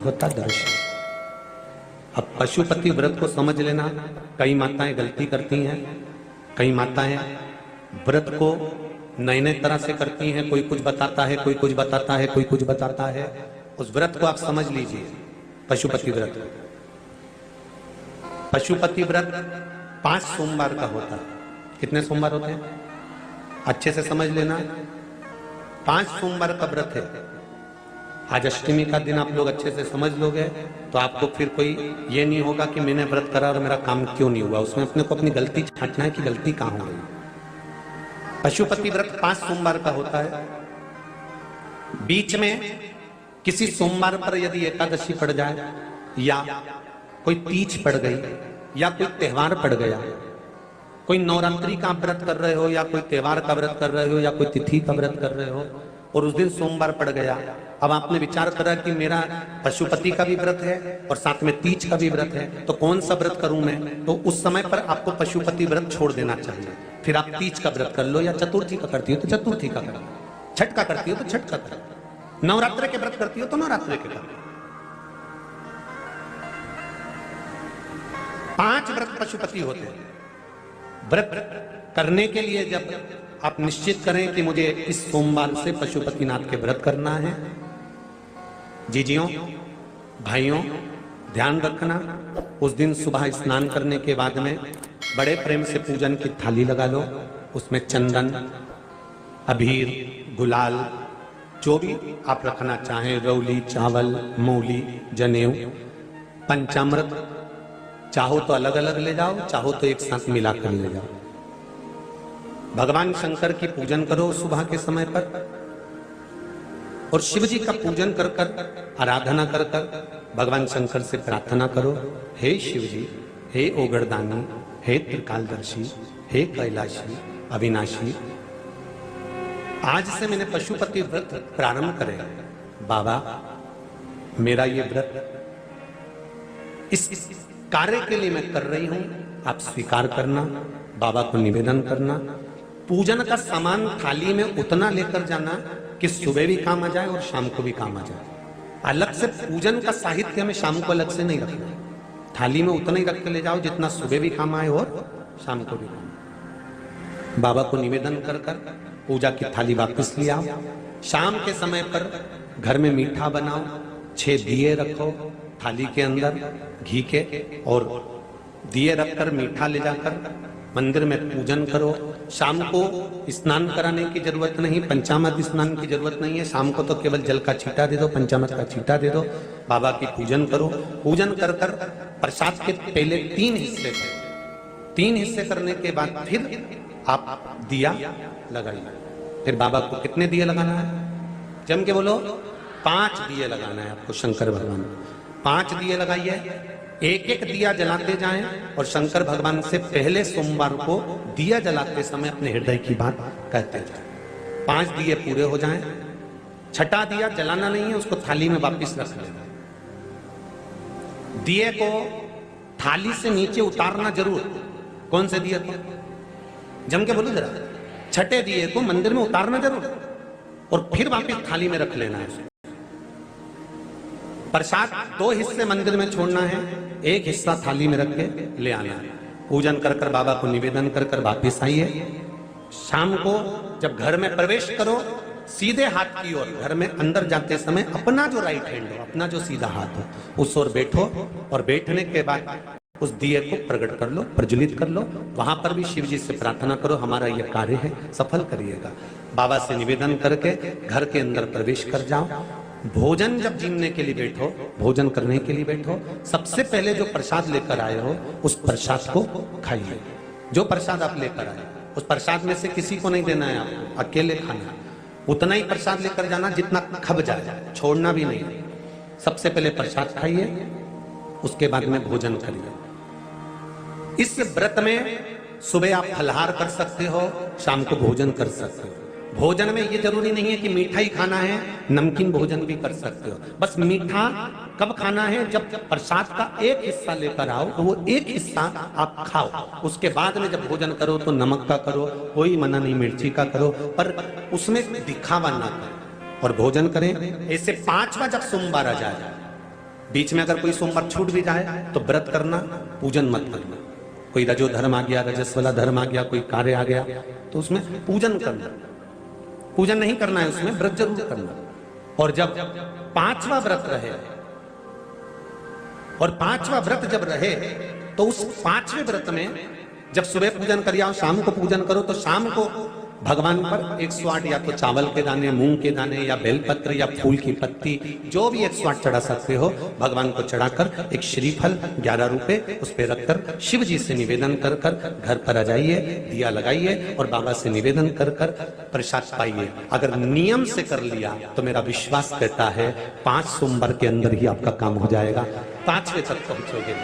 होता दर्शन। अब पशुपति व्रत को समझ लेना। कई माताएं गलती करती हैं, कई माताएं व्रत को नए नए तरह से करती हैं। कोई कुछ बताता है, कोई कुछ बताता है, कोई कुछ बताता है। उस व्रत को आप समझ लीजिए, पशुपति व्रत। पशुपति व्रत 5 सोमवार का होता है। कितने सोमवार होते हैं अच्छे से समझ लेना। 5 सोमवार का व्रत है। आज अष्टमी का दिन आप लोग अच्छे से समझ लोगे तो आपको फिर कोई ये नहीं होगा कि मैंने व्रत करा और मेरा काम क्यों नहीं हुआ। उसमें अपने को अपनी गलती छांटना है कि गलती कहां हो गई। पशुपति व्रत 5 सोमवार का होता है। बीच में किसी सोमवार पर यदि एकादशी पड़ जाए या कोई तीज पड़ गई या कोई त्योहार पड़ गया, कोई नवरात्रि का व्रत कर रहे हो या कोई त्योहार का व्रत कर रहे हो या कोई तिथि का व्रत कर रहे हो और उस दिन सोमवार पड़ गया, अब आपने विचार करा कि मेरा पशुपति का भी व्रत है और साथ में तीज का भी व्रत है, तो कौन सा व्रत करूं मैं। तो उस समय पर आपको पशुपति व्रत छोड़ देना चाहिए। फिर आप तीज का व्रत कर लो या चतुर्थी का करती हो तो चतुर्थी का कर लो, छठ का करती हो तो छठ का कर लो, नवरात्र के व्रत करती हो तो नवरात्र के कर लो। 5 व्रत पशुपति होते हैं। व्रत करने के लिए जब आप निश्चित करें कि मुझे इस सोमवार से पशुपतिनाथ के व्रत करना है, जीजियों भाइयों ध्यान रखना, उस दिन सुबह स्नान करने के बाद में बड़े प्रेम से पूजन की थाली लगा लो। उसमें चंदन, अबीर, गुलाल, जो भी आप रखना चाहें, रौली, चावल, मूली, जनेऊ, पंचामृत, चाहो तो अलग अलग ले जाओ, चाहो तो एक साथ मिलाकर ले जाओ। भगवान शंकर की पूजन करो सुबह के समय पर और शिव जी का पूजन कर कर आराधना कर कर भगवान शंकर से प्रार्थना करो, हे शिव जी, हे ओगरदानी, हे त्रिकालदर्शी, हे कैलाशी, अविनाशी, आज से मैंने पशुपति व्रत प्रारंभ करे। बाबा मेरा ये व्रत इस कार्य के लिए मैं कर रही हूं, आप स्वीकार करना। बाबा को निवेदन करना। पूजन का सामान थाली में उतना लेकर जाना कि सुबह भी काम आ जाए और शाम को भी काम आ जाए। अलग से पूजन का साहित्य हमें शाम को अलग से नहीं रखना। थाली में उतना ही रख के ले जाओ जितना सुबह भी काम आए और शाम को भी काम। बाबा को निवेदन कर कर पूजा की थाली वापस ले आओ। शाम के समय पर घर में मीठा बनाओ, 6 दिए रखो थाली के अंदर घी के, और दिए रखकर मीठा ले जाकर मंदिर में पूजन करो। शाम को स्नान कराने की जरूरत नहीं, पंचामृत स्नान की जरूरत नहीं है। शाम को तो केवल जल का छींटा दे दो, पंचामृत का छींटा दे दो। बाबा की पूजन करो। पूजन कर कर प्रसाद के पहले 3 हिस्से करो। 3 हिस्से करने के बाद फिर आप दिया लगाइए। फिर बाबा को कितने दिए लगाना है? जम के बोलो, 5 दिए लगाना है आपको शंकर भगवान को। 5 दिए लगाइए, एक एक दिया जलाते जाएं और शंकर भगवान से पहले सोमवार को दिया जलाते समय अपने हृदय की बात कहते जाएं। 5 दिए पूरे हो जाएं। 6ठा दिया जलाना नहीं है, उसको थाली में वापस रख लेना। दिए को थाली से नीचे उतारना जरूर। कौन से दिए को? जम के बोलो जरा। 6ठे दिए को मंदिर में उतारना जरूर और फिर वापस थाली में रख लेना है। प्रसाद 2 हिस्से मंदिर में छोड़ना है, 1 हिस्सा थाली में रख के ले आना है। पूजन कर कर बाबा को निवेदन कर कर वापिस आइए। शाम को जब घर में प्रवेश करो, सीधे हाथ की ओर घर में अंदर जाते समय अपना जो राइट हैंड हो, अपना जो सीधा हाथ हो, उस ओर बैठो और बैठने के बाद उस दिए को प्रकट कर लो, प्रज्वलित कर लो। वहां पर भी शिव जी से प्रार्थना करो, हमारा यह कार्य है सफल करिएगा। बाबा से निवेदन करके घर के अंदर प्रवेश कर जाओ। भोजन जब जीमने के लिए बैठो, भोजन करने के लिए बैठो, सबसे पहले जो प्रसाद लेकर आए हो उस प्रसाद को खाइए। जो प्रसाद आप लेकर आए उस प्रसाद में से किसी को नहीं देना है, आपको अकेले खाना। उतना ही प्रसाद लेकर जाना जितना खब जाए, छोड़ना भी नहीं। सबसे पहले प्रसाद खाइए, उसके बाद में भोजन करिए। इस व्रत में सुबह आप फलहार कर सकते हो, शाम को भोजन कर सकते हो। भोजन में ये जरूरी नहीं है कि मीठा ही खाना है, नमकीन भोजन भी कर सकते हो। बस मीठा कब खाना है? जब प्रसाद का एक हिस्सा लेकर आओ तो वो एक हिस्सा आप खाओ। उसके बाद में जब भोजन करो तो नमक का करो, कोई मना नहीं, मिर्ची का करो, पर उसमें दिखावा ना करो और भोजन करें। ऐसे 5वां जब सोमवार आ जाए बीच में अगर कोई सोमवार छूट भी जाए तो व्रत करना, पूजन मत करना। कोई रजो धर्म आ गया, रजस वाला धर्म आ गया, कोई कार्य आ गया तो उसमें पूजन करना, पूजन नहीं करना है, उसमें व्रत जरूर करना। और जब 5वां व्रत रहे, और 5वां व्रत जब रहे तो उस 5वें व्रत में जब सुबह पूजन कर आओ, शाम को पूजन करो, तो शाम को भगवान पर 108 या तो चावल के दाने, मूंग के दाने, या बेलपत्र या फूल की पत्ती, जो भी 108 चढ़ा सकते हो भगवान को चढ़ाकर एक श्रीफल 11 रुपए उस पर रखकर शिव जी से निवेदन कर कर घर पर आ जाइए, दिया लगाइए और बाबा से निवेदन कर कर प्रसाद पाइए। अगर नियम से कर लिया तो मेरा विश्वास कहता है 5 सोमवार के अंदर ही आपका काम हो जाएगा, 5वें तक पहुंचोगे।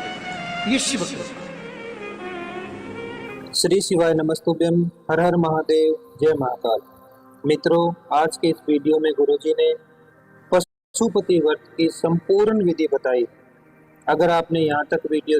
ये शिव कृपा। श्री शिवाय नमस्तुभ्यम, हर हर महादेव, जय महाकाल। मित्रों, आज के इस वीडियो में गुरुजी ने पशुपति व्रत की संपूर्ण विधि बताई। अगर आपने यहाँ तक वीडियो